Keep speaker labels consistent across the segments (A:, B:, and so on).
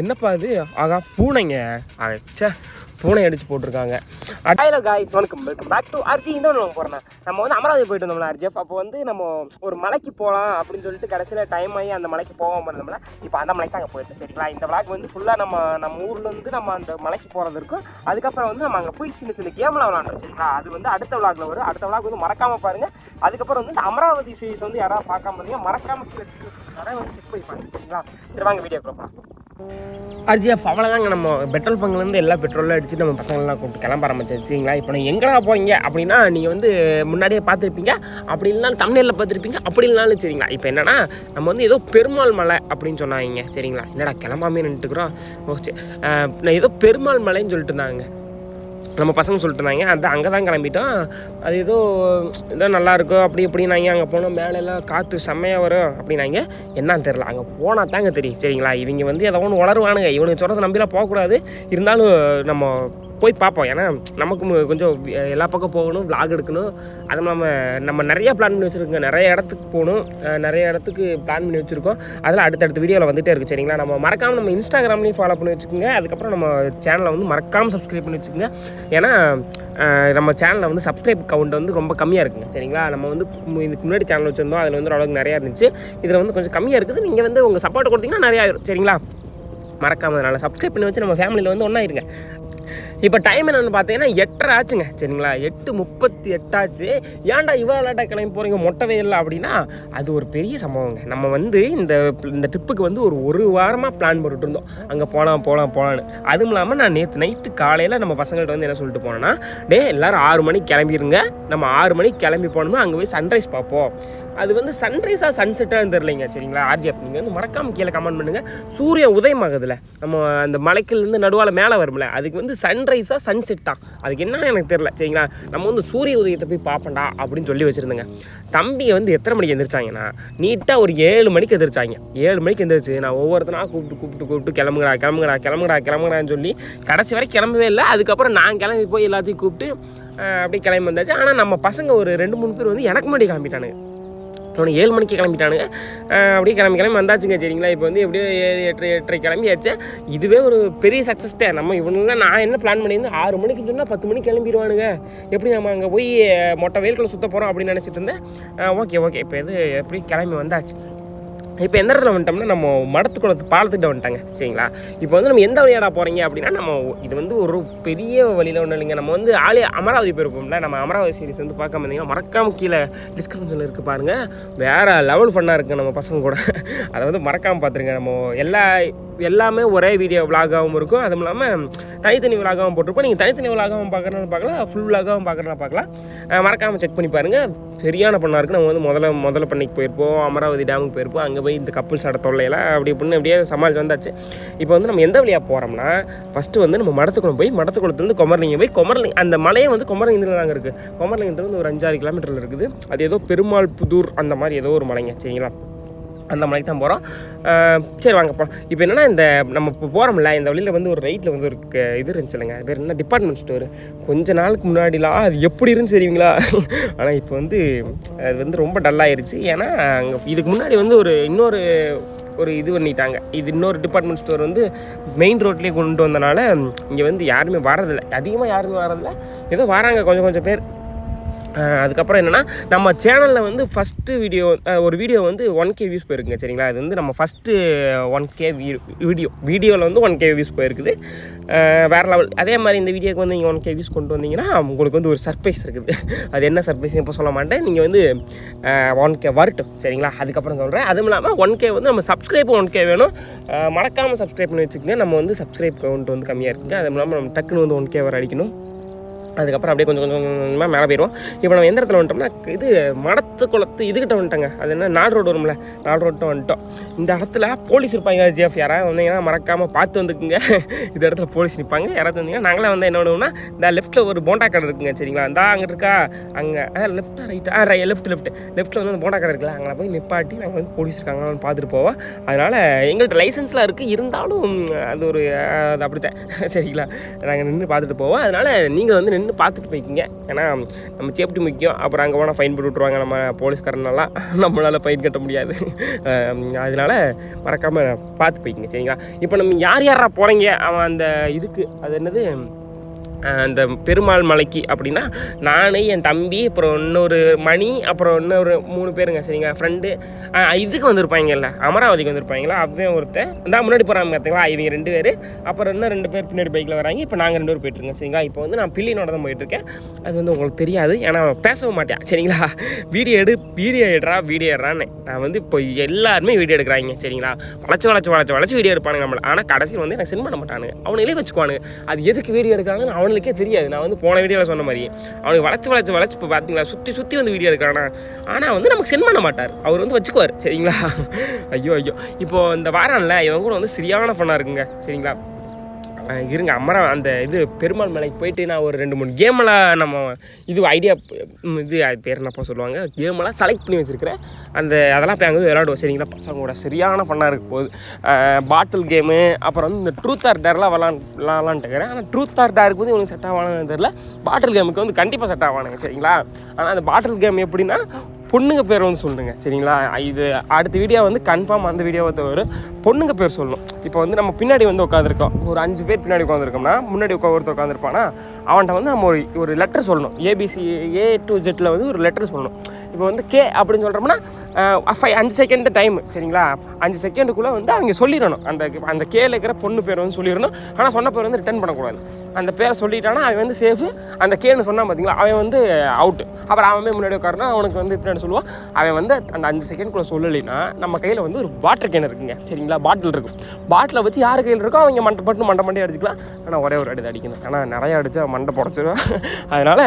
A: என்னப்பா இது? ஆகா, பூனைங்க. அச்சா, பூனை அடிச்சு போட்டிருக்காங்க. Hello guys, welcome back to RG. இந்த ஒன்று போகிறேன். நம்ம வந்து அமராவதி போயிட்டு வந்தோம்ல ஆர்ஜிஎஃப். அப்போ வந்து நம்ம ஒரு மலைக்கு போகலாம் அப்படின்னு சொல்லிட்டு கடைசியில் டைம் ஆகி அந்த மலைக்கு போகாமல் இருந்தோம்ல. இப்போ அந்த மலைக்கு அங்கே போயிட்டு சரிங்களா. இந்த விளாக் வந்து ஃபுல்லாக நம்ம ஊர்லேருந்து நம்ம அந்த மலைக்கு போகிறது இருக்கும். அதுக்கப்புறம் வந்து நம்ம அங்கே போய் சின்ன சின்ன கேம்லாம் விளாண்டோம் சரிங்களா. அது வந்து அடுத்த விளாக்ல வரும். அடுத்த விளாக் வந்து மறக்காமல் பாருங்கள். அதுக்கப்புறம் வந்து இந்த அமராவதி சீரிஸ் வந்து யாராவது பார்க்காம இருந்தீங்க மறக்காமல் நிறைய வந்து செக் பண்ணி பாருங்க சரிங்களா. சரி வாங்க வீடியோ பார்க்கலாம். ஆர்ஜிஎஃப் அவ்வளோதாங்க. நம்ம பெட்ரோல் பங்க்லேருந்து எல்லா பெட்ரோலும் அடிச்சுட்டு நம்ம பசங்கள்லாம் கூப்பிட்டு கிளம்ப ஆரம்பிச்சிருச்சிங்களா. இப்போ நான் எங்கடா போகிறீங்க அப்படின்னா நீங்கள் வந்து முன்னாடியே பார்த்துருப்பீங்க, அப்படி இல்லைனாலும் தமிழில் பார்த்துருப்பீங்க, அப்படி இல்லைனாலும் சரிங்களா. இப்போ என்னென்னா நம்ம வந்து ஏதோ பெருமாள் மலை அப்படின்னு சொன்னாங்க சரிங்களா. என்னடா கிளம்பாமே நின்றுட்டுக்குறோம். ஓகே, நான் ஏதோ பெருமாள் மலைன்னு சொல்லிட்டு இருந்தாங்க நம்ம பசங்க சொல்லிட்டு இருந்தாங்க. அது அங்கே தான் கிளம்பிட்டோம். அது ஏதோ நல்லாயிருக்கும் அப்படி இப்படின்னாங்க. அங்கே போனோம், மேலெல்லாம் காற்று செம்மையாக வரும் அப்படின்னாங்க. என்னன்னு தெரில, அங்கே போனால் தாங்க தெரியும் சரிங்களா. இவங்க வந்து ஏதோ ஒன்று வளருவானுங்க. இவனுக்கு சொல்கிறத நம்பிலாம் போகக்கூடாது. இருந்தாலும் நம்ம போய் பார்ப்போம். ஏன்னா நமக்கு கொஞ்சம் எல்லா பக்கம் போகணும், விளாக் எடுக்கணும். அதுவும் நம்ம நிறையா பிளான் பண்ணி வச்சுருக்கோங்க. நிறைய இடத்துக்கு போகணும், நிறைய இடத்துக்கு பிளான் பண்ணி வச்சுருக்கோம். அதில் அடுத்தடுத்த வீடியோவில் வந்துகிட்டே இருக்குது சரிங்களா. நம்ம மறக்காமல் நம்ம இன்ஸ்டாகிராம்லேயும் ஃபாலோ பண்ணி வச்சுக்கோங்க. அதுக்கப்புறம் நம்ம சேனலை வந்து மறக்காமல் சப்ஸ்கிரைப் பண்ணி வச்சுக்கோங்க. ஏன்னா நம்ம சேனலில் வந்து சப்ஸ்கிரைப் கவுண்ட் வந்து ரொம்ப கம்மியாக இருக்குங்க சரிங்களா. நம்ம வந்து இதுக்கு முன்னாடி சேனல் வச்சுருந்தோம், அதில் வந்து அளவுக்கு நிறையா இருந்துச்சு. இதில் வந்து கொஞ்சம் கம்மியாக இருக்குது. நீங்கள் வந்து உங்கள் சப்போர்ட் கொடுத்தீங்கன்னா நிறையா ஆயிரும் சரிங்களா. மறக்காமல் அதனால் சப்ஸ்கிரைப் பண்ணி வச்சு நம்ம ஃபேமிலியில் வந்து ஒன்றாயிருங்க. இப்போ டைம் என்னென்னு பார்த்தீங்கன்னா 8:30 ஆச்சுங்க சரிங்களா. 8:38 ஆச்சு. ஏன்டா இவ்வளோ லேட்டாக கிளம்பி போகிறீங்க மொட்டவே இல்லை அப்படின்னா அது ஒரு பெரிய சம்பவங்க. நம்ம வந்து இந்த ட்ரிப்புக்கு வந்து ஒரு வாரமாக பிளான் போட்டுட்டு இருந்தோம். அங்கே போகலான்னு. அதுவும் இல்லாமல் நான் நேற்று நைட்டு காலையில் நம்ம பசங்கள்கிட்ட வந்து என்ன சொல்லிட்டு போனேன்னா, எல்லோரும் 6 மணிக்கு கிளம்பிடுங்க. நம்ம 6 மணிக்கு கிளம்பி போனோம்னா அங்கே போய் சன்ரைஸ் பார்ப்போம். அது வந்து சன்ரைஸாக சன்செட்டாக தெரிலைங்க சரிங்களா. ஆர்ஜிஎஃப் நீங்கள் வந்து மறக்காமல் கீழே கமெண்ட் பண்ணுங்கள். சூரிய உதயமாகுதுல நம்ம அந்த மலைக்கிலேருந்து நடுவால் மேலே வரும்ல, அதுக்கு வந்து சன்ரைஸாக சன்செட்டாக அதுக்கு என்னன்னு எனக்கு தெரில சரிங்களா. நம்ம வந்து சூரிய உதயத்தை போய் பார்ப்பண்டா அப்படின்னு சொல்லி வச்சுருந்தேங்க. தம்பியை வந்து எத்தனை மணிக்கு எந்திரிச்சாங்கன்னா நீட்டாக ஒரு 7 மணிக்கு எந்திரிச்சாங்க. 7 மணிக்கு எந்திரிச்சு நான் ஒவ்வொருத்தனாக கூப்பிட்டு கிளம்புங்கடான்னு சொல்லி கடைசி வரை கிளம்பவே இல்லை. அதுக்கப்புறம் நான் கிளம்பி போய் எல்லாத்தையும் கூப்பிட்டு அப்படியே கிளம்பி வந்தாச்சு. ஆனால் நம்ம பசங்க ஒரு 2-3 பேர் வந்து எனக்கு முன்னாடி கிளம்பிட்டானுங்க. அவனை 7 மணிக்கு கிளம்பிட்டானுங்க. அப்படியே கிளம்பி வந்தாச்சுங்க சரிங்களா. இப்போ வந்து எப்படியோ 7-8:30 கிளம்பியாச்சு. இதுவே ஒரு பெரிய சக்ஸஸ் தான். நம்ம இவனுங்க நான் என்ன பிளான் பண்ணியிருந்தேன், 6 மணிக்கு சொன்னால் 10 மணிக்கு கிளம்பிடுவானுங்க. எப்படி நம்ம அங்கே போய் மொட்டை வெயில்குள்ளே சுற்ற போகிறோம் அப்படின்னு நினச்சிட்டு இருந்தேன். ஓகே இப்போ இது எப்படி கிளம்பி வந்தாச்சு. இப்போ எந்த இடத்துல வந்துட்டோம்னா நம்ம மடத்துக்குளத்து பாலத்துக்கிட்ட வந்துட்டாங்க சரிங்களா. இப்போ வந்து நம்ம எந்த வழியாடா போகிறீங்க அப்படின்னா, நம்ம இது வந்து ஒரு பெரிய வழியில் ஒன்று இல்லைங்க. நம்ம வந்து அமராவதி போயிருப்போம்ல. நம்ம அமராவதி சீரிஸ் வந்து பார்க்காம இருந்தீங்கன்னா மறக்காமல் கீழே டிஸ்கிரிப்ஷனில் இருக்குது பாருங்கள். வேறு லெவல் ஃபன்னாக இருக்குது நம்ம பசங்க கூட. அதை வந்து மறக்காமல் பார்த்துருங்க. நம்ம எல்லாமே ஒரே வீடியோ விலாகாகவும் இருக்கும். அதுவும் இல்லாமல் தனித்தனி விலாகாகவும் போட்டிருப்போம். நீங்கள் தனித்தனி விலாகாகவும் பார்க்குறதுன்னு பார்க்கலாம், ஃபுல் விலாகாகவும் பார்க்குறதுனா பார்க்கலாம். மறக்காமல் செக் பண்ணி பாருங்கள். சரியான பண்ணாக இருக்குது. நம்ம வந்து முதல்ல பண்ணிக்கு போயிருப்போம், அமராவதி டேமுக்கு போயிருப்போம். அங்கே போய் இந்த கப்புள்ஸ் ஆட தொல்லையெல்லாம் அப்படி இப்படின்னு அப்படியே சமாளித்து வந்தாச்சு. இப்போ வந்து நம்ம எந்த வழியாக போகிறோம்னா, ஃபஸ்ட்டு வந்து நம்ம மடத்துக்குளம் போய் மடத்துக்குளத்துலேருந்து குமரலிங்கம் அந்த மலையை வந்து குமரலிங்கத்தில் தாங்க இருக்குது. குமரலிங்கத்துலேருந்து ஒரு 5-6 கிலோமீட்டரில் இருக்குது. அது ஏதோ பெருமாள் புதூர் அந்த மாதிரி ஏதோ ஒரு மலைங்க சரிங்களா. அந்த மலைக்கு தான் போகிறோம். சரி வாங்க போகிறோம். இப்போ என்னென்னா நம்ம இப்போ போகிறோம்ல இந்த வழியில் வந்து ஒரு ரைட்டில் வந்து ஒரு இது இருந்துச்சு இல்லைங்க. அது பேர் என்ன, டிபார்ட்மெண்ட் ஸ்டோரு. கொஞ்ச நாளுக்கு முன்னாடிலாம் அது எப்படி இருந்துச்சு தெரியுங்களா. ஆனால் இப்போ வந்து அது வந்து ரொம்ப டல்லாகிருச்சு. ஏன்னா அங்கே இதுக்கு முன்னாடி வந்து இன்னொரு இது பண்ணிட்டாங்க. இது இன்னொரு டிபார்ட்மெண்ட் ஸ்டோர் வந்து மெயின் ரோட்லேயே கொண்டு வந்தனால இங்கே வந்து யாருமே வரதில்லை, அதிகமாக யாருமே வரதில்லை. ஏதோ வராங்க கொஞ்சம் பேர். அதுக்கப்புறம் என்னென்னா நம்ம சேனலில் வந்து ஃபஸ்ட்டு ஒரு வீடியோ வந்து 1K வியூஸ் போயிருக்குங்க சரிங்களா. அது வந்து நம்ம ஃபஸ்ட்டு 1K வீடியோவில் வந்து 1K வியூஸ் போயிருக்குது. வேறு லெவல். அதே மாதிரி இந்த வீடியோக்கு வந்து நீங்கள் 1K வியூஸ் கொண்டு வந்தீங்கன்னா உங்களுக்கு வந்து ஒரு சர்ப்ரைஸ் இருக்குது. அது என்ன சர்ப்ரைஸ் இப்போ சொல்ல மாட்டேன். நீங்கள் வந்து 1K வரட்டும் சரிங்களா, அதுக்கப்புறம் சொல்கிறேன். அதுவும் இல்லாமல் 1K வந்து நம்ம சப்ஸ்கிரைப் 1K வேணும். மறக்காமல் சப்ஸ்கிரைப் பண்ணி வச்சுக்கோங்க. நம்ம வந்து சப்ஸ்கிரைப் கவுண்ட் வந்து கம்மியாக இருக்குங்க. அதுவும் இல்லாமல் நம்ம டக்குன்னு வந்து 1K வர அடிக்கணும். அதுக்கப்புறம் அப்படியே கொஞ்சமாக மேலே போயிடுவோம். இப்போ நம்ம எந்த இடத்துல வந்துட்டோம்னா இது மடத்துக்குளத்து இதுக்கிட்ட வந்துட்டோங்க. அது என்ன, நாடு ரோடு வரும்ல, நாடு ரோட்டு வந்துட்டோம். இந்த இடத்துல போலீஸ் இருப்பாங்க. ஜிஎஃப் யாராவது வந்தீங்கன்னா மறக்காமல் பார்த்து வந்துக்குங்க. இந்த இடத்துல போலீஸ் நிற்பாங்க. யாராவது வந்தீங்கன்னா நாங்களே வந்து என்ன பண்ணுவோம்னா, இந்த லெஃப்ட்டில் ஒரு போண்டா கடை இருக்குங்க சரிங்களா. இந்த அங்கே இருக்கா, அங்கே லெஃப்ட்டா ரைட்டா, லெஃப்ட்டில் வந்து போண்டா கடை இருக்குல்ல, அங்கே போய் நிப்பாட்டி நாங்கள் வந்து போலீஸ் இருக்காங்கன்னு பார்த்துட்டு போவோம். அதனால் எங்கள்கிட்ட லைசன்ஸ்லாம் இருக்குது, இருந்தாலும் அது அப்படித்தான் சரிங்களா. நாங்கள் நின்று பார்த்துட்டு போவோம். அதனால் நீங்கள் வந்து நின்று பார்த்துட்டு போய்க்கிங்க. ஏன்னா நம்ம சேஃப்டி முக்கியம். அப்புறம் அங்கே போனால் ஃபைன் போட்டு விட்ருவாங்க நம்ம போலீஸ்காரனெல்லாம், நம்மளால் ஃபைன் கட்ட முடியாது. அதனால் மறக்காமல் பார்த்து போய்க்கிங்க சரிங்களா. இப்போ நம்ம யாரா போகிறீங்க அவன் அந்த இதுக்கு அது என்னது அந்த பெருமாள் மலைக்கு அப்படின்னா நான், என் தம்பி, அப்புறம் இன்னொரு மணி, அப்புறம் இன்னொரு 3 பேருங்க சரிங்க ஃப்ரெண்டு. இதுக்கு வந்திருப்பாங்கல்ல, அமராவதிக்கு வந்திருப்பாங்களா, அவன் ஒருத்தன் இந்த முன்னாடி போகிறாங்க பார்த்தீங்களா, இவங்க 2 பேர், அப்புறம் இன்னும் 2 பேர் பின்னாடி பைக்கில் வராங்க. இப்போ நாங்கள் 2 பேர் போயிட்டுருக்கோம் சரிங்களா. இப்போ வந்து நான் பில்லினோட தான் போயிட்டுருக்கேன். அது வந்து உங்களுக்கு தெரியாது, ஏன்னா பேசவும் மாட்டேன் சரிங்களா. வீடியோ எடுறான்னு நான் வந்து இப்போ எல்லாருமே வீடியோ எடுக்கிறாங்க சரிங்களா. வளைச்சு வீடியோ எடுப்பானுங்க நம்மளை. ஆனால் கடைசியில் வந்து எனக்கு சென்ட் பண்ண மாட்டானுங்க, அவனுங்களே வச்சுக்குவானுங்க. அது எதுக்கு வீடியோ எடுக்கிறாங்கன்னு அவனுக்கே தெரியாது. நான் வந்து போன வீடியோவில் சொன்ன மாதிரி அவனுக்கு வளைச்சு இப்போ பார்த்தீங்களா சுற்றி வந்து வீடியோ எடுக்கிறானா. ஆனால் வந்து நமக்கு சென்ட் பண்ண மாட்டார், அவர் வந்து வச்சுக்குவார் சரிங்களா. ஐயோ இப்போது இந்த வாரம்ல இவங்க கூட வந்து சரியான ஃபன்னாக இருக்குங்க சரிங்களா. இருங்க அந்த இது பெருமாள் மலைக்கு போயிட்டு நான் ஒரு 2-3 கேமெல்லாம் நம்ம இது ஐடியா இது பேர் என்னப்பா சொல்லுவாங்க, கேமெல்லாம் செலக்ட் பண்ணி வச்சுருக்கிறேன். அதெல்லாம் போய் அங்கே வந்து விளையாடுவோம் சரிங்களா. பசங்க கூட சரியான ஃபன்னாக இருக்க போகுது. பாட்டில் கேமு, அப்புறம் வந்து இந்த ட்ரூத் ஆர் டேர்லாம் விளாண்டுட்டு இருக்கிறேன். ஆனால் ட்ரூத் ஆர் டேருக்கு வந்து இவனுக்கு செட் ஆவானுன்னு தெரியல. பாட்டில் கேமுக்கு வந்து கண்டிப்பாக செட் ஆவானுங்க சரிங்களா. ஆனால் அந்த பாட்டில் கேம் எப்படின்னா பொண்ணுங்க பேர் வந்து சொல்லுங்க சரிங்களா. இது அடுத்த வீடியோ வந்து கன்ஃபார்ம் அந்த வீடியோவை தவிர பொண்ணுங்க பேர் சொல்லணும். இப்போ வந்து நம்ம பின்னாடி வந்து உட்காந்துருக்கோம், ஒரு 5 பேர் பின்னாடி உட்காந்துருக்கோம்னா, முன்னாடி ஒருத்தர் உட்காந்துருப்பானா, அவன்கிட்ட வந்து நம்ம ஒரு லெட்டர் சொல்லணும். ABC A to Z வந்து ஒரு லெட்டர் சொல்லணும். இப்போ வந்து கே அப்படின்னு சொல்கிறோம்னா 5 செகண்ட் டைம் சரிங்களா. 5 செகண்டுக்குள்ளே வந்து அவங்க சொல்லிடணும். அந்த கேல இருக்கிற பொண்ணு பேர் வந்து சொல்லிடணும். ஆனால் சொன்ன பேர் வந்து ரிட்டர்ன் பண்ணக்கூடாது. அந்த பேரை சொல்லிட்டானா அவன் வந்து சேஃபு. அந்த கேன்னு சொன்னான் பார்த்தீங்களா, அவன் வந்து அவுட்டு. அப்புறம் அவன் முன்னாடி உட்காரனா அவனுக்கு வந்து பின்னாடி சொல்லுவான். அவன் வந்து அந்த 5 செகண்ட்குள்ளே சொல்லலைன்னா நம்ம கையில் வந்து ஒரு வாட்டர் கேன் இருக்குங்க சரிங்களா. பாட்டில் இருக்கும். பாட்டிலை வச்சு யார் கையில் இருக்கோ அவங்க மண்டை அடிச்சுக்கலாம். ஆனால் ஒரே ஒரு அடி அடிக்கணும். ஆனால் நிறையா அடித்தா மண்டை புடச்சிடுவேன். அதனால்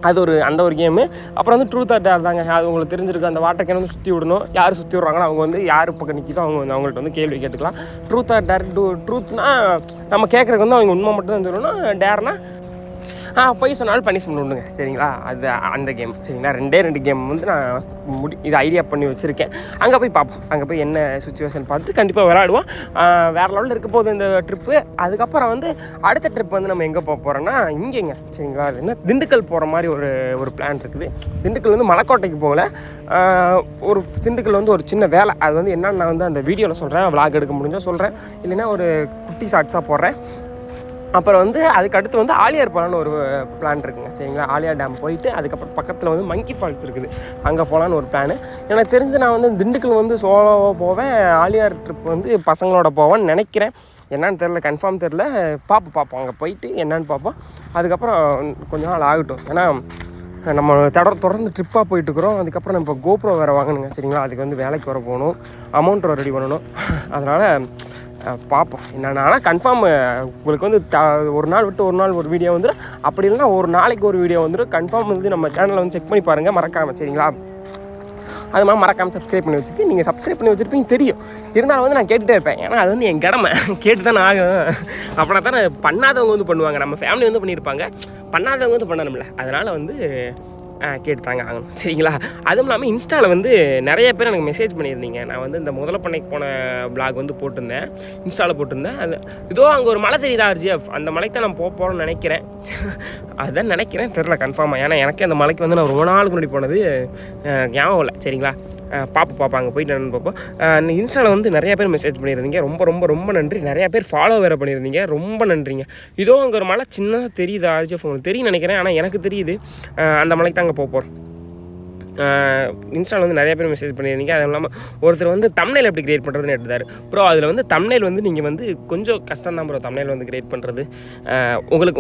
A: அது அந்த ஒரு கேமு. அப்புறம் வந்து ட்ரூத் ஆர் டேர் தாங்க. அது உங்களுக்கு தெரிஞ்சிருக்கு. அந்த வாட்டர் கேன் வந்து சுற்றி விடணும். யார் சுற்றி விட்றாங்களோ அவங்க வந்து யார் பக்கம் நிற்கிதோ அவங்க வந்து அவங்கள்ட்ட வந்து கேள்வி கேட்டுக்கலாம். Truth or dare. ட்ரூத்னா நம்ம கேட்குறதுக்கு வந்து அவங்க உண்மை மட்டும் தான் சொல்லணும். டேர்னா போய் சொன்னாலும் பனிஷ்மெண்ட் உண்டுங்க சரிங்களா. அது அந்த கேம் சரிங்களா. 2 கேம் வந்து நான் இது ஐடியா பண்ணி வச்சுருக்கேன். அங்கே போய் பார்ப்போம். அங்கே போய் என்ன சுச்சுவேஷன் பார்த்து கண்டிப்பாக விளையாடுவோம். வேறு லெவலில் இருக்க போகுது இந்த ட்ரிப்பு. அதுக்கப்புறம் வந்து அடுத்த ட்ரிப் வந்து நம்ம எங்கே போக போகிறோன்னா இங்கேங்க சரிங்களா. அது என்ன திண்டுக்கல் போகிற மாதிரி ஒரு பிளான் இருக்குது. திண்டுக்கல் வந்து மலைக்கோட்டைக்கு போகல, ஒரு திண்டுக்கல் வந்து ஒரு சின்ன வேலை. அது வந்து என்னன்னு நான் வந்து அந்த வீடியோவில் சொல்கிறேன். விளாக் எடுக்க முடிஞ்சால் சொல்கிறேன், இல்லைன்னா ஒரு குட்டி ஷார்ட்ஸாக போடுறேன். அப்புறம் வந்து அதுக்கு அடுத்து வந்து ஆலியார் போகலான்னு ஒரு பிளான் இருக்குங்க சரிங்களா. ஆலியார் டேம் போயிட்டு அதுக்கப்புறம் பக்கத்தில் வந்து மங்கி ஃபால்ஸ் இருக்குது, அங்கே போகலான்னு ஒரு பிளானு. எனக்கு தெரிஞ்சு நான் வந்து திண்டுக்கல் வந்து சோலோவாக போவேன். ஆலியார் ட்ரிப் வந்து பசங்களோட போவேன்னு நினைக்கிறேன். என்னன்னு தெரில, கன்ஃபார்ம் தெரில. பார்ப்போம் அங்கே போயிட்டு என்னன்னு பார்ப்போம். அதுக்கப்புறம் கொஞ்சம் நாள் ஆகட்டும். ஏன்னா நம்ம தொடர்ந்து ட்ரிப்பாக போயிட்டுருக்குறோம். அதுக்கப்புறம் நம்ம இப்போ கோப்ரோ வேறு வாங்கணுங்க சரிங்களா. அதுக்கு வந்து வேலைக்கு வர போகணும், அமௌண்ட் ரெடி பண்ணணும். அதனால் பார்ப்போம் என்னென்னா. ஆனால் கன்ஃபார்ம் உங்களுக்கு வந்து ஒரு நாள் விட்டு ஒரு நாள் ஒரு வீடியோ வந்துடும். அப்படி இல்லைனா ஒரு நாளைக்கு ஒரு வீடியோ வந்துடும். கன்ஃபார்ம் வந்து நம்ம சேனலை வந்து செக் பண்ணி பாருங்கள் மறக்காமல் சரிங்களா. அது மாதிரி மறக்காமல் சப்ஸ்கிரைப் பண்ணி வச்சுட்டு, நீங்கள் சப்ஸ்கிரைப் பண்ணி வச்சுருப்பீங்க தெரியும். இருந்தாலும் வந்து நான் கேட்டுகிட்டே இருப்பேன். ஏன்னா அது வந்து என் கடமை, கேட்டு தானே ஆகும். அப்படின்னா தானே பண்ணாதவங்க வந்து பண்ணுவாங்க. நம்ம ஃபேமிலி வந்து பண்ணியிருப்பாங்க, பண்ணாதவங்க வந்து பண்ணணும்ல. அதனால் வந்து கேட்டு தாங்க ஆகணும் சரிங்களா. அதுவும் இல்லாமல் இன்ஸ்டாவில் வந்து நிறைய பேர் எனக்கு மெசேஜ் பண்ணியிருந்தீங்க. நான் வந்து இந்த முதல பண்ணைக்கு போன விளாக் வந்து போட்டிருந்தேன், இன்ஸ்டாவில் போட்டிருந்தேன். அது இதோ அங்கே ஒரு மலை தெரியுதா RGF, அந்த மலைக்கு தான் நான் போகிறோன்னு நினைக்கிறேன். அதுதான் நினைக்கிறேன், தெரில கன்ஃபார்மாக. ஏன்னா எனக்கே அந்த மலைக்கு வந்து நான் ரொம்ப நாளுக்கு முன்னாடி போனது ஞாபகம் இல்லை சரிங்களா. பார்ப்போம் அங்கே போயிட்டு என்னென்னு பார்ப்போம். இன்ஸ்டாவில் வந்து நிறைய பேர் மெசேஜ் பண்ணியிருந்தீங்க, ரொம்ப ரொம்ப ரொம்ப நன்றி. நிறையா பேர் ஃபாலோ வேறு பண்ணியிருந்தீங்க, ரொம்ப நன்றிங்க. இதோ அங்கே ஒரு மலை சின்னதாக தெரியுது RGF, உங்களுக்கு தெரியும் நினைக்கிறேன். ஆனால் எனக்கு தெரியுது, அந்த மலைக்கு தான் அங்கே போகிறோம். இன்ஸ்டாவில் வந்து நிறைய பேர் மெசேஜ் பண்ணியிருந்தீங்க. அதுவும் இல்லாமல் ஒருத்தர் வந்து தம்ப்நெயில் எப்படி கிரியேட் பண்ணுறதுன்னு எடுத்தார். ப்ரோ அதில் வந்து தம்ப்நெயில் வந்து நீங்கள் வந்து கொஞ்சம் கஷ்டம் தான் ப்ரோ தம்ப்நெயில் வந்து கிரியேட் பண்ணுறது.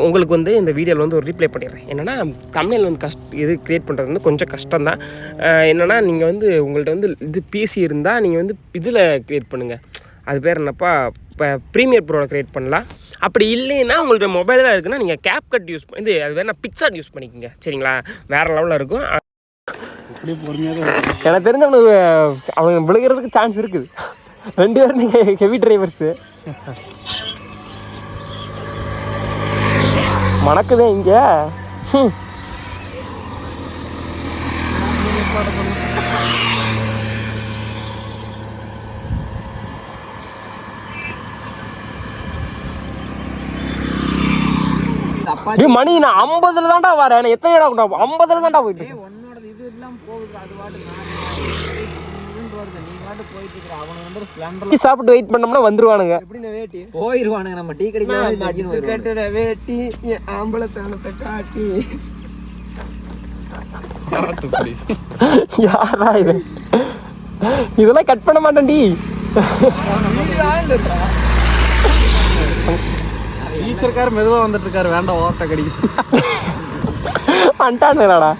A: உங்களுக்கு வந்து இந்த வீடியோவில் வந்து ஒரு ரீப்ளை பண்ணிடுறேன். என்னென்னா தம்ப்நெயில் வந்து இது கிரியேட் பண்ணுறது வந்து கொஞ்சம் கஷ்டம் தான். என்னென்னா நீங்கள் வந்து உங்கள்கிட்ட வந்து இது PC இருந்தால் நீங்கள் வந்து இதில் கிரியேட் பண்ணுங்கள். அது பேர் என்னப்பா, இப்போ ப்ரீமியர் ப்ரோவில் க்ரியேட் பண்ணலாம். அப்படி இல்லைன்னா உங்கள்கிட்ட மொபைல் தான் இருக்குன்னா நீங்கள் CapCut யூஸ் பண்ணி அது வேணா பிக்சார்ட் யூஸ் பண்ணிக்கோங்க சரிங்களா. வேறு லெவலில் இருக்கும். எனக்கு தெரிஞ்சவனுக்கு அவங்க விழுகிறதுக்கு சான்ஸ் இருக்குது. 2 பேரும் நீங்கள் ஹெவி டிரைவர்ஸு மணக்குதே இங்கே. டேய் மணி நான் 50ல தான்டா வரேன். நான் எத்தனை இடம் 50ல தான்டா போயிட்டு.
B: டேய் உன்னோட இது எல்லாம் போகுது அது வாட்டு நான் வருது நீ வாட்டு போயிட்டு இருக்கற. அவன் வந்து ஸ்ப்ளெண்டர்ல
A: சாப்பிட்டு வெயிட் பண்ணோம்னா வந்துருவானுங்க.
B: எப்படி நான் வேட்டி போயிடுவானுங்க. நம்ம டீ கடைக்கு கட்டுற வேட்டி ஆம்பளை தானத்தை காட்டி
A: யாரா இது? இதெல்லாம் கட் பண்ண மாட்டேன் டி.
B: டீச்சர்கார் மெதுவா வந்துட்டு இருக்காரு. வேண்டாம் ஓவர்டா கடிக்கும்
A: அண்டானுடா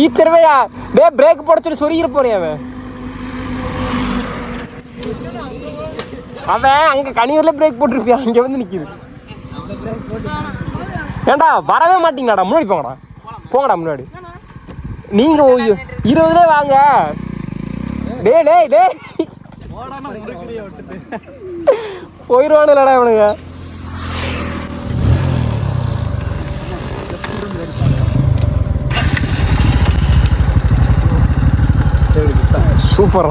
A: ஈச்சர்வையா. டே பிரேக் போட சொல்லி சொருகிற போறேன். அவன் அங்க கனியூர்ல பிரேக் போட்டுருப்பியா, இங்க வந்து நிக்குது. ஏண்டா வரவே மாட்டீங்களாடா? முன்னாடி போங்கடா, போங்கடா முன்னாடி. நீங்க 20 வாங்க. டே டே டே போயிடுவானுலடா இவனுங்க. சூப்பரா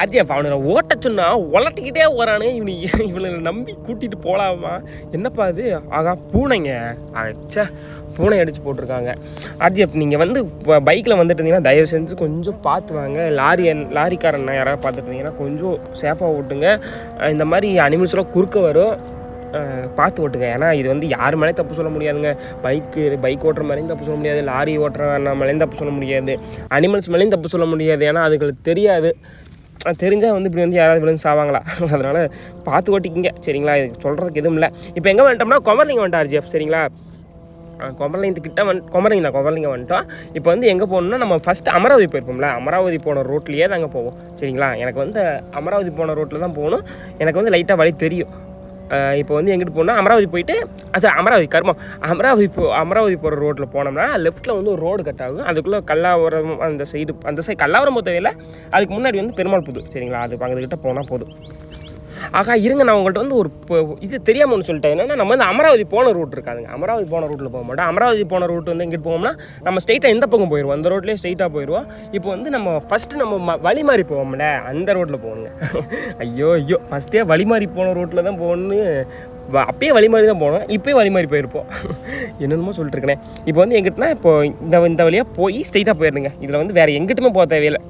A: அஜிஎஃப் அவனை ஓட்ட சொன்னா உலட்டிக்கிட்டே வரானு. இவனை நம்பி கூட்டிகிட்டு போகலாமா? என்னப்பா அது? ஆகா பூனைங்க. அச்சா பூனை அடித்து போட்டிருக்காங்க. அஜிஎஃப் நீங்கள் வந்து பைக்கில் வந்துட்டு இருந்தீங்கன்னா தயவு செஞ்சு கொஞ்சம் பார்த்து வாங்க. லாரிக்காரன் யாராவது பார்த்துட்டு இருந்தீங்கன்னா கொஞ்சம் சேஃபாக ஓட்டுங்க. இந்த மாதிரி அனிமல்ஸ்லாம் குறுக்க வரும், பார்த்து ஓட்டுங்க. ஏன்னா இது வந்து யார் மேலேயும் தப்பு சொல்ல முடியாதுங்க. பைக் ஓட்டுற மேலேயும் தப்பு சொல்ல முடியாது, லாரி ஓட்டுற மேலேயும் தப்பு சொல்ல முடியாது, அனிமல்ஸ் மேலேயும் தப்பு சொல்ல முடியாது. ஏன்னா அதுங்களுக்கு தெரியாது. தெரிஞ்சால் வந்து இப்படி வந்து யாராவது விழுந்து சாவாங்களா? அதனால் பார்த்து ஓட்டிக்கிங்க சரிங்களா? இது சொல்கிறதுக்கு எதுவும் இல்லை. இப்போ எங்கே வந்துட்டோம்னா குமரலிங்கம் வந்துட்டோம் RGF சரிங்களா? குமரலிங்கம் வந்துட்டோம். இப்போ வந்து எங்கே போகணுன்னா நம்ம ஃபஸ்ட்டு அமராவதி போயிருப்போம்ல, அமராவதி போன ரோட்லேயே தாங்க போவோம் சரிங்களா? எனக்கு வந்து அமராவதி போன ரோட்டில் தான் போகணும். எனக்கு வந்து லைட்டாக வழி தெரியும். இப்போ வந்து எங்கிட்டு போனால் அமராவதி போயிட்டு அமராவதி போகிற ரோட்டில் போனோம்னா லெஃப்ட்டில் வந்து ஒரு ரோடு கட் ஆகும். அதுக்குள்ளே கல்லாவரம் அந்த சைடு கல்லாவரம் போத்தவையில் அதுக்கு முன்னாடி வந்து பெருமாள் புது சரிங்களா? அது அங்ககிட்ட போனால் போதும். ஆகா இருங்க, நான் உங்கள்கிட்ட வந்து ஒரு இது தெரியாமல் ஒன்று சொல்லிட்டேன். என்னென்னா நம்ம வந்து அமராவதி போன ரூட் இருக்காதுங்க. அமராவதி போன ரூட்டில் போக மாட்டோம். அமராவதி போன ரூட் வந்து எங்கிட்டு போவோம்னா நம்ம ஸ்ட்ரெயிட்டாக எந்த பக்கம் போயிடுவோம், அந்த ரோட்லேயே ஸ்ட்ரெயிட்டாக போயிடுவோம். இப்போ வந்து நம்ம ஃபஸ்ட்டு நம்ம வழி மாறி போவோம்ல, அந்த ரோட்டில் போகணுங்க. ஐயோ ஃபஸ்ட்டே வழி மாறி போன ரோட்டில் தான் போகணுன்னு அப்பயே வழி மாதிரி தான் போனோம். இப்போயே வழி மாதிரி போயிருப்போம். என்னென்னமோ சொல்லிட்டுருக்கேனே. இப்போ வந்து எங்கிட்டனா இப்போ இந்த வழியாக போய் ஸ்ட்ரெயிட்டாக போயிருந்துங்க. இதில் வந்து வேறு எங்கிட்டுமே போக தேவையில்லை.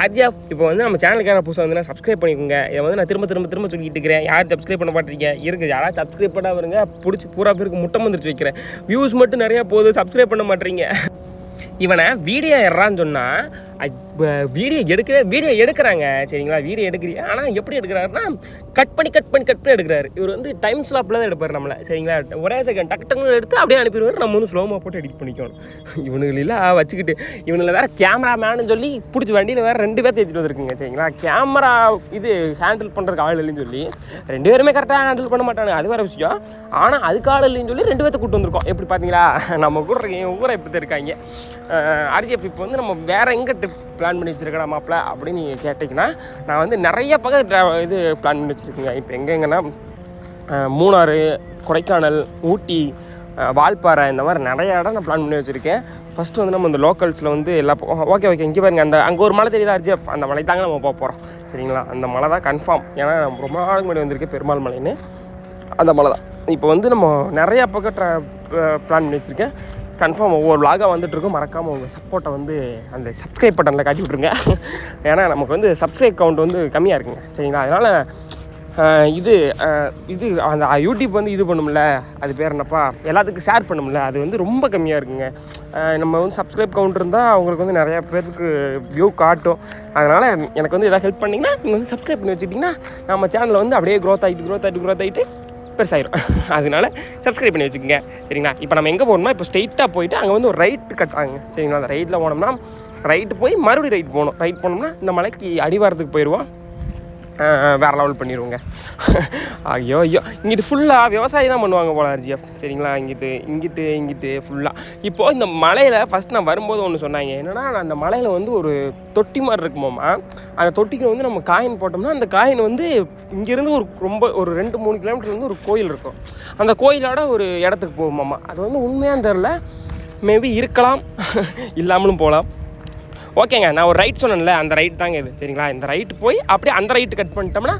A: RGF இப்போ வந்து நம்ம சேனலுக்கு யாராவது புதுசாக வந்து சப்ஸ்கிரைப் பண்ணிக்கோங்க. இதை வந்து நான் திரும்ப சொல்லிட்டு இருக்கிறேன். யார் சப்ஸ்கிரைப் பண்ண மாட்டேங்க இருக்குது? யாராவது சப்ஸ்கிரைப் பண்ண வருங்க, பிடிச்சி பூரா பேருக்கு முட்டை வந்துருச்சு வைக்கிறேன். வியூஸ் மட்டும் நிறையா போகுது, சப்ஸ்கிரைப் பண்ண மாட்டேறீங்க. இவனை வீடியோ எடுறான்னு சொன்னால் வீடியோ எடுக்கிறாங்க சரிங்களா? வீடியோ எடுக்கிறீங்க, ஆனால் எப்படி எடுக்கிறாருன்னா கட் பண்ணி எடுக்கிறாரு. இவர் வந்து டைம் ஸ்லாப்பில் தான் எடுப்பார் நம்மளை சரிங்களா? ஒரே செகண்ட் டக்குன்னு எடுத்து அப்படியே அனுப்பிடுவார். நம்ம வந்து ஸ்லோமாக போட்டு எடிட் பண்ணிக்கணும். இவனுங்களெல்லாம் வச்சுக்கிட்டு இவனில் வேறு கேமராமேனு சொல்லி பிடிச்சி வண்டியில் வேறு 2 பேர் தேய்ச்சிட்டு வந்துருக்குங்க சரிங்களா? கேமரா இது ஹேண்டில் பண்ணுறதுக்கு ஆள் இல்லைன்னு சொல்லி 2 பேருமே கரெக்டாக ஹேண்டில் பண்ண மாட்டாங்க, அது வேறு விஷயம். ஆனால் அதுக்கு ஆள் இல்லைன்னு சொல்லி 2 பேர்த்த கூப்பிட்டு வந்திருக்கோம். எப்படி பார்த்தீங்களா? நம்ம கூட ஊரை எப்படி தான் இருக்காங்க. RGF இப்போ வந்து நம்ம வேறு எங்கே ட்ரிப் பிளான் பண்ணி வச்சுருக்கேன் மாப்பிள்ள அப்படின்னு நீங்கள் கேட்டிங்கன்னா, நான் வந்து நிறைய பக்கம் இது பிளான் பண்ணி வச்சுருக்கேங்க. இப்போ எங்கெங்கன்னா மூணாறு, கொடைக்கானல், ஊட்டி, வால்பாறை, இந்த மாதிரி நிறைய இடம் நான் பிளான் பண்ணி வச்சுருக்கேன். ஃபஸ்ட்டு வந்து நம்ம இந்த லோக்கல்ஸில் வந்து ஓகே இங்கே பாருங்க, அங்கே ஒரு மலை தெரியுதா RGF? அந்த மலை தாங்க நம்ம போக போகிறோம் சரிங்களா? அந்த மலை தான் கன்ஃபார்ம். ஏன்னா நம்ம ரொம்ப நாளுக்கு முன்னாடி வந்திருக்கேன் பெருமாள் மலைன்னு, அந்த மலை தான். இப்போ வந்து நம்ம நிறையா பக்கம் பிளான் பண்ணி வச்சுருக்கேன். கன்ஃபார்ம் ஒவ்வொரு விலாகாக வந்துட்டுருக்கும். மறக்காமல் உங்கள் சப்போர்ட்டை வந்து அந்த சப்ஸ்கிரைப் பட்டனில் காட்டி விட்ருங்க. ஏன்னா நமக்கு வந்து சப்ஸ்கிரைப் கவுண்ட் வந்து கம்மியாக இருக்குங்க சரிங்களா? அதனால் இது அந்த யூடியூப் வந்து இது பண்ணும்ல, அது பேர் என்னப்பா, எல்லாத்துக்கும் ஷேர் பண்ணும்ல, அது வந்து ரொம்ப கம்மியாக இருக்குங்க. நம்ம வந்து சப்ஸ்கிரைப் கவுண்ட் இருந்தால் அவங்களுக்கு வந்து நிறையா பேருக்கு வியூ காட்டும். அதனால் எனக்கு வந்து எதாவது ஹெல்ப் பண்ணிங்கன்னா நீங்கள் வந்து சப்ஸ்கிரைப் பண்ணி வச்சுக்கிட்டிங்கன்னா நம்ம சேனலில் வந்து அப்படியே க்ரோத் ஆகிட்டு பெருசாயிரும். அதனால சப்ஸ்கிரைப் பண்ணி வச்சுக்கோங்க சரிங்களா? இப்போ நம்ம எங்கே போகணும்னா இப்போ ஸ்ட்ரெயிட்டாக போயிட்டு அங்கே வந்து ஒரு ரைட்டு கட்டாங்க சரிங்களா? அந்த ரைட்டில் போனோம்னா ரைட்டு போய் மறுபடியும் ரைட் போனோம்னா இந்த மலைக்கு அடிவாரத்துக்கு போயிடுவோம். வேறு லெவல் பண்ணிடுவோங்க. ஐயோ இங்கிட்டு ஃபுல்லாக விவசாயம் தான் பண்ணுவாங்க போல RGF சரிங்களா? இங்கிட்டு ஃபுல்லாக. இப்போது இந்த மலையில் ஃபஸ்ட் நான் வரும்போது ஒன்று சொன்னாங்க. என்னென்னா அந்த மலையில் வந்து ஒரு தொட்டி மாதிரி இருக்குமாம்மா. அந்த தொட்டிக்கு வந்து நம்ம காயின் போட்டோம்னா அந்த காயின் வந்து இங்கேருந்து ஒரு 2-3 கிலோமீட்டர் வந்து ஒரு கோயில் இருக்கும். அந்த கோயிலோட ஒரு இடத்துக்கு போகுமாம்மா. அது வந்து உண்மையாக தெரில, மேபி இருக்கலாம், இல்லாமலும் போகலாம். ஓகேங்க, நான் ஒரு ரைட் சொன்னேன்ல, அந்த ரைட் தாங்க இது சரிங்களா? இந்த ரைட்டு போய் அப்படியே அந்த ரைட்டு கட் பண்ணிட்டோம்னா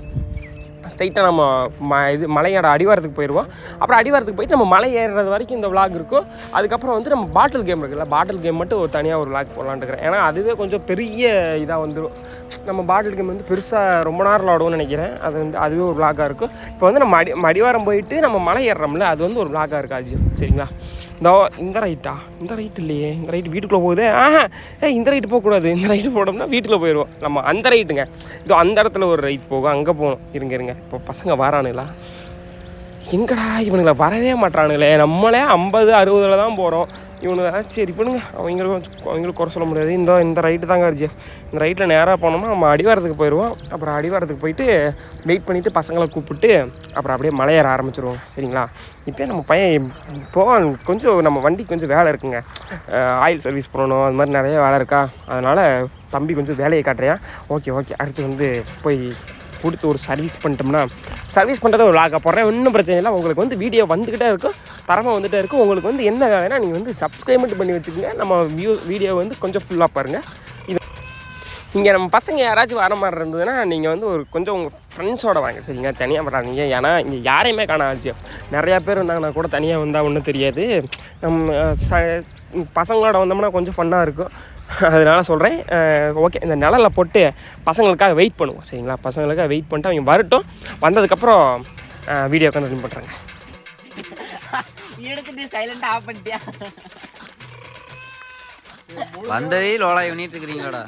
A: ஸ்ட்ரைட்டாக நம்ம இது மலையோட அடிவாரத்துக்கு போயிடுவோம். அப்புறம் அடிவாரத்துக்கு போயிட்டு நம்ம மலை ஏறுறது வரைக்கும் இந்த விளாக் இருக்கும். அதுக்கப்புறம் வந்து நம்ம பாட்டில் கேம் இருக்குல்ல, பாட்டில் கேம் மட்டும் ஒரு தனியாக ஒரு விளாக் போடலான்னு இருக்கிறேன். ஏன்னா அதுவே கொஞ்சம் பெரிய இதாக வந்துடும். நம்ம பாட்டில் கேம் வந்து பெருசாக ரொம்ப நேரம் விளாடுவோம்னு நினைக்கிறேன். அது வந்து அதுவே ஒரு விளாகாக இருக்கும். இப்போ வந்து நம்ம அடிவாரம் போயிட்டு நம்ம மலை ஏறுறோம்ல, அது வந்து ஒரு விளாகாக இருக்காது. சரிங்களா? இந்த ரைட்டா, இந்த ரைட்டு இல்லையே, இந்த ரைட்டு வீட்டுக்குள்ளே போகுது. இந்த ரைட்டு போகக்கூடாது. இந்த ரைட்டு போனோம்னா வீட்டுக்குள்ளே போயிடுவோம். நம்ம அந்த ரைட்டுங்க, இதோ அந்த இடத்துல ஒரு ரைட் போகும், அங்கே போகணும். இருங்க இப்போ பசங்க வரானுங்களா? எங்கடா இவனுங்களை வரவே மாட்டானுங்களே. நம்மளே 50-60 தான் போகிறோம். இவனுங்க சரி பண்ணுங்க, அவங்களுக்கு குறை சொல்ல முடியாது. இந்த ரைட்டு தாங்க RGF. இந்த ரைட்டில் நேராக போனோம்னா நம்ம அடிவாரத்துக்கு போயிடுவோம். அப்புறம் அடிவாரத்துக்கு போயிட்டு வெயிட் பண்ணிவிட்டு பசங்களை கூப்பிட்டு அப்புறம் அப்படியே மலையேற ஆரம்பிச்சிடுவோம். சரிங்களா? இப்போ நம்ம பையன் கொஞ்சம் நம்ம வண்டிக்கு கொஞ்சம் வேலை இருக்குங்க. ஆயில் சர்வீஸ் பண்ணணும், அது மாதிரி நிறைய வேலை இருக்கா. அதனால் தம்பி கொஞ்சம் வேலையை காட்டுறேன். ஓகே அடுத்து வந்து போய் கொடுத்து ஒரு சர்வீஸ் பண்ணிட்டோம்னா, சர்வீஸ் பண்ணுறத ஒரு லாக்காக போடுறேன். ஒன்றும் பிரச்சனை இல்லை. உங்களுக்கு வந்து வீடியோ வந்துக்கிட்டே இருக்கும், தரமாக வந்துகிட்டே இருக்கும். உங்களுக்கு வந்து என்ன வேலைன்னா நீங்கள் வந்து சப்ஸ்கிரைப் பண்ணி வச்சுக்கோங்க. நம்ம வீடியோ வந்து கொஞ்சம் ஃபுல்லாக பாருங்கள். இது இங்கே நம்ம பசங்க யாராச்சும் வர மாதிரி இருந்ததுன்னா நீங்கள் வந்து ஒரு கொஞ்சம் உங்கள் ஃப்ரெண்ட்ஸோடு வாங்க. சரிங்க? தனியாக வராதீங்க. ஏன்னா இங்கே யாரையுமே காணாது. நிறையா பேர் இருந்தாங்கன்னா கூட தனியாக வந்தால் ஒன்றும் தெரியாது. நம்ம பசங்களோட வந்தோம்னா கொஞ்சம் ஃபன்னாக இருக்கும். அதனால் சொல்கிறேன். ஓகே, இந்த நிழலில் போட்டு பசங்களுக்காக வெயிட் பண்ணுவோம். சரிங்களா? பசங்களுக்காக வெயிட் பண்ணிட்டு அவங்க வரட்டும். வந்ததுக்கப்புறம் வீடியோ கண்டினியூ பண்ணுறாங்க.
B: எடுத்துட்டு சைலண்டாக ஆஃப் பண்ணிட்டியா?
C: வந்ததே லோலா பண்ணிட்டு இருக்கிறீங்களாடா?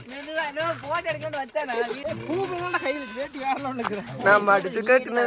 A: நான் அடிச்சு கேட்கணும்.